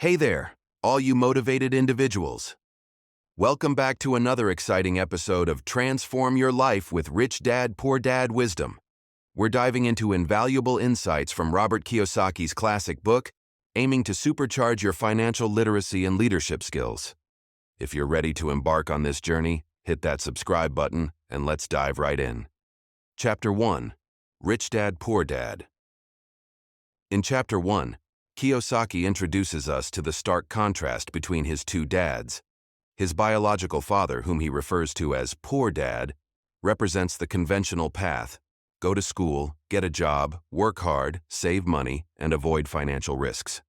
Hey there, all you motivated individuals. Welcome back to another exciting episode of Transform Your Life with Rich Dad, Poor Dad Wisdom. We're diving into invaluable insights from Robert Kiyosaki's classic book, aiming to supercharge your financial literacy and leadership skills. If you're ready to embark on this journey, hit that subscribe button and let's dive right in. Chapter 1: Rich Dad, Poor Dad. In Chapter 1, Kiyosaki introduces us to the stark contrast between his two dads. His biological father, whom he refers to as Poor Dad, represents the conventional path: go to school, get a job, work hard, save money, and avoid financial risks.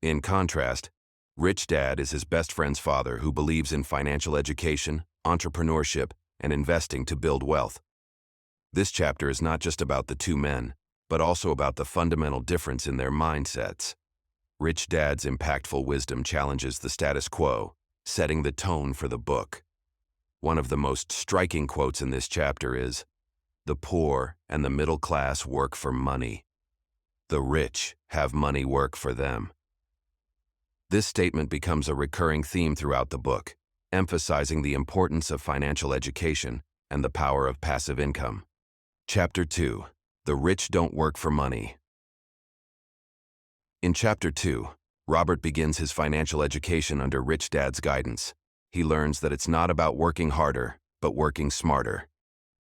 In contrast, Rich Dad is his best friend's father, who believes in financial education, entrepreneurship, and investing to build wealth. This chapter is not just about the two men, but also about the fundamental difference in their mindsets. Rich Dad's impactful wisdom challenges the status quo, setting the tone for the book. One of the most striking quotes in this chapter is, "The poor and the middle class work for money. The rich have money work for them." This statement becomes a recurring theme throughout the book, emphasizing the importance of financial education and the power of passive income. Chapter 2: The Rich Don't Work for Money. In Chapter 2, Robert begins his financial education under Rich Dad's guidance. He learns that it's not about working harder, but working smarter.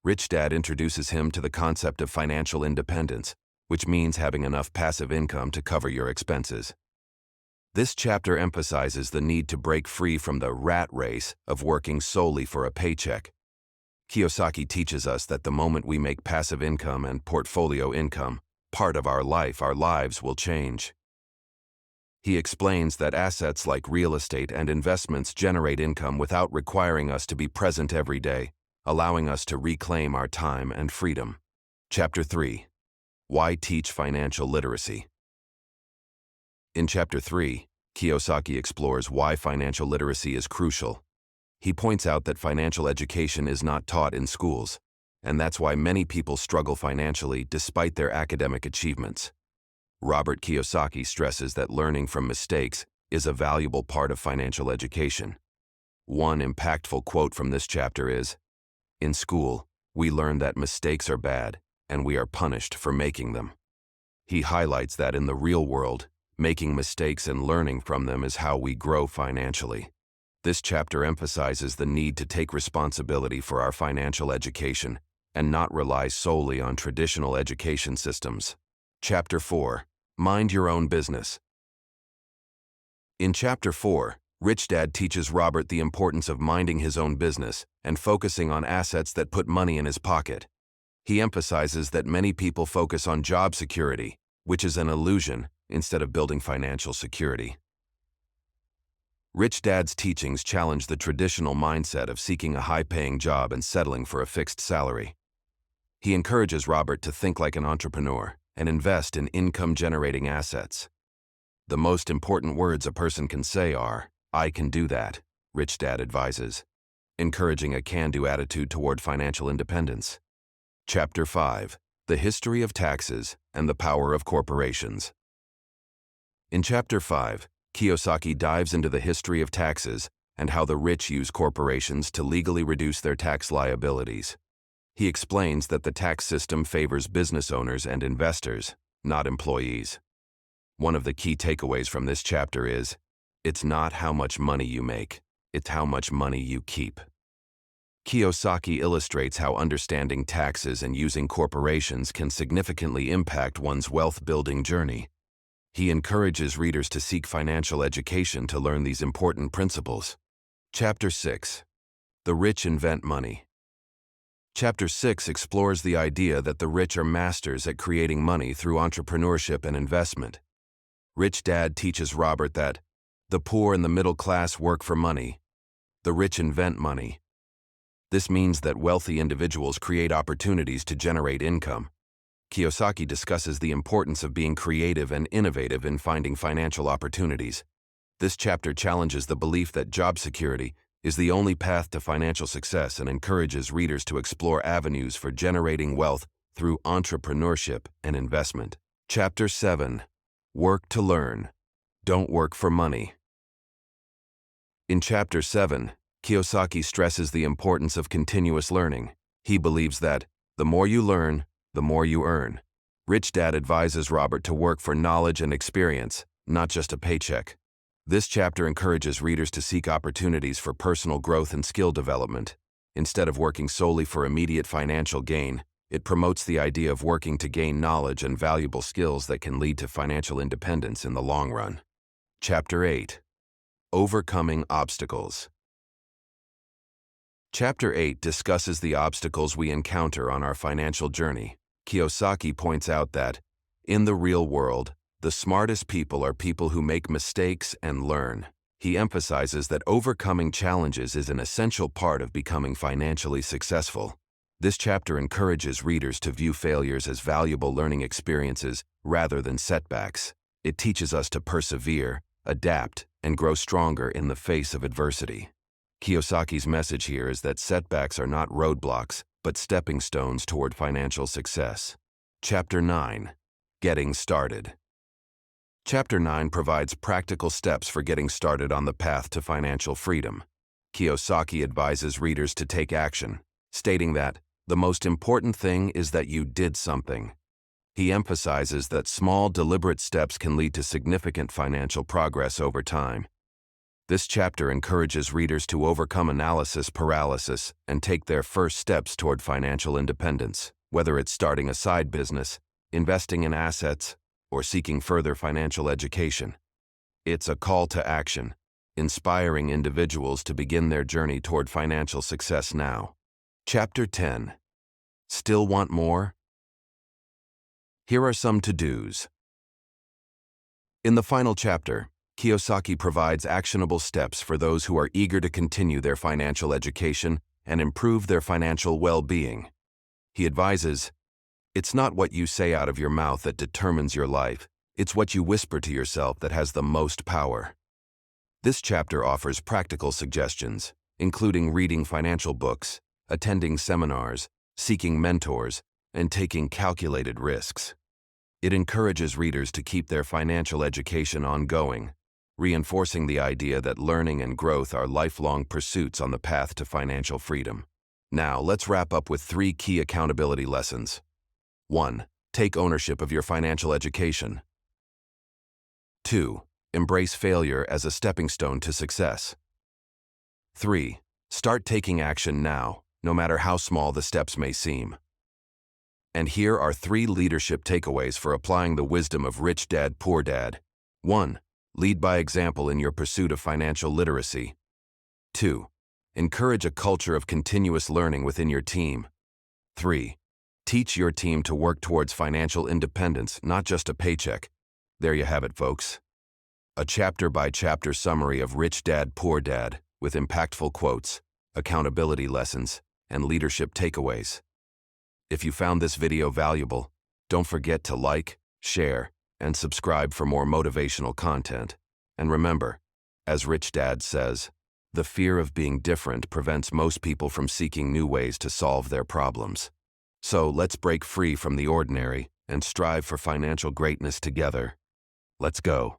Rich Dad introduces him to the concept of financial independence, which means having enough passive income to cover your expenses. This chapter emphasizes the need to break free from the rat race of working solely for a paycheck. Kiyosaki teaches us that the moment we make passive income and portfolio income part of our lives will change. He explains that assets like real estate and investments generate income without requiring us to be present every day, allowing us to reclaim our time and freedom. Chapter 3: Why Teach Financial Literacy. In Chapter 3, Kiyosaki explores why financial literacy is crucial. He points out that financial education is not taught in schools, and that's why many people struggle financially despite their academic achievements. Robert Kiyosaki stresses that learning from mistakes is a valuable part of financial education. One impactful quote from this chapter is, "In school, we learn that mistakes are bad, and we are punished for making them." He highlights that in the real world, making mistakes and learning from them is how we grow financially. This chapter emphasizes the need to take responsibility for our financial education and not rely solely on traditional education systems. Chapter 4: Mind Your Own Business. In Chapter 4, Rich Dad teaches Robert the importance of minding his own business and focusing on assets that put money in his pocket. He emphasizes that many people focus on job security, which is an illusion, instead of building financial security. Rich Dad's teachings challenge the traditional mindset of seeking a high-paying job and settling for a fixed salary. He encourages Robert to think like an entrepreneur and invest in income-generating assets. The most important words a person can say are, "I can do that," Rich Dad advises, encouraging a can-do attitude toward financial independence. Chapter 5: The History of Taxes and the Power of Corporations. In Chapter 5, Kiyosaki dives into the history of taxes and how the rich use corporations to legally reduce their tax liabilities. He explains that the tax system favors business owners and investors, not employees. One of the key takeaways from this chapter is, it's not how much money you make, it's how much money you keep. Kiyosaki illustrates how understanding taxes and using corporations can significantly impact one's wealth-building journey. He encourages readers to seek financial education to learn these important principles. Chapter 6: The Rich Invent Money. Chapter 6 explores the idea that the rich are masters at creating money through entrepreneurship and investment. Rich Dad teaches Robert that the poor and the middle class work for money. The rich invent money. This means that wealthy individuals create opportunities to generate income. Kiyosaki discusses the importance of being creative and innovative in finding financial opportunities. This chapter challenges the belief that job security is the only path to financial success and encourages readers to explore avenues for generating wealth through entrepreneurship and investment. Chapter 7: Work to Learn. Don't work for money. In Chapter 7, Kiyosaki stresses the importance of continuous learning. He believes that the more you learn, the more you earn. Rich Dad advises Robert to work for knowledge and experience, not just a paycheck. This chapter encourages readers to seek opportunities for personal growth and skill development. Instead of working solely for immediate financial gain, it promotes the idea of working to gain knowledge and valuable skills that can lead to financial independence in the long run. Chapter 8. Overcoming Obstacles. Chapter 8 discusses the obstacles we encounter on our financial journey. Kiyosaki points out that, in the real world, the smartest people are people who make mistakes and learn. He emphasizes that overcoming challenges is an essential part of becoming financially successful. This chapter encourages readers to view failures as valuable learning experiences rather than setbacks. It teaches us to persevere, adapt, and grow stronger in the face of adversity. Kiyosaki's message here is that setbacks are not roadblocks, but stepping stones toward financial success. Chapter 9. Getting Started. Chapter 9 provides practical steps for getting started on the path to financial freedom. Kiyosaki advises readers to take action, stating that the most important thing is that you did something. He emphasizes that small, deliberate steps can lead to significant financial progress over time. This chapter encourages readers to overcome analysis paralysis and take their first steps toward financial independence, whether it's starting a side business, investing in assets, or seeking further financial education. It's a call to action, inspiring individuals to begin their journey toward financial success now. Chapter 10. Still want more? Here are some to-dos. In the final chapter, Kiyosaki provides actionable steps for those who are eager to continue their financial education and improve their financial well-being. He advises, "It's not what you say out of your mouth that determines your life, it's what you whisper to yourself that has the most power." This chapter offers practical suggestions, including reading financial books, attending seminars, seeking mentors, and taking calculated risks. It encourages readers to keep their financial education ongoing, reinforcing the idea that learning and growth are lifelong pursuits on the path to financial freedom. Now, let's wrap up with 3 key accountability lessons. 1. Take ownership of your financial education. 2. Embrace failure as a stepping stone to success. 3. Start taking action now, no matter how small the steps may seem. And here are 3 leadership takeaways for applying the wisdom of Rich Dad, Poor Dad. 1. Lead by example in your pursuit of financial literacy. 2. Encourage a culture of continuous learning within your team. 3. Teach your team to work towards financial independence, not just a paycheck. There you have it, folks. A chapter-by-chapter summary of Rich Dad, Poor Dad, with impactful quotes, accountability lessons, and leadership takeaways. If you found this video valuable, don't forget to like, share, and subscribe for more motivational content. And remember, as Rich Dad says, the fear of being different prevents most people from seeking new ways to solve their problems. So let's break free from the ordinary and strive for financial greatness together. Let's go.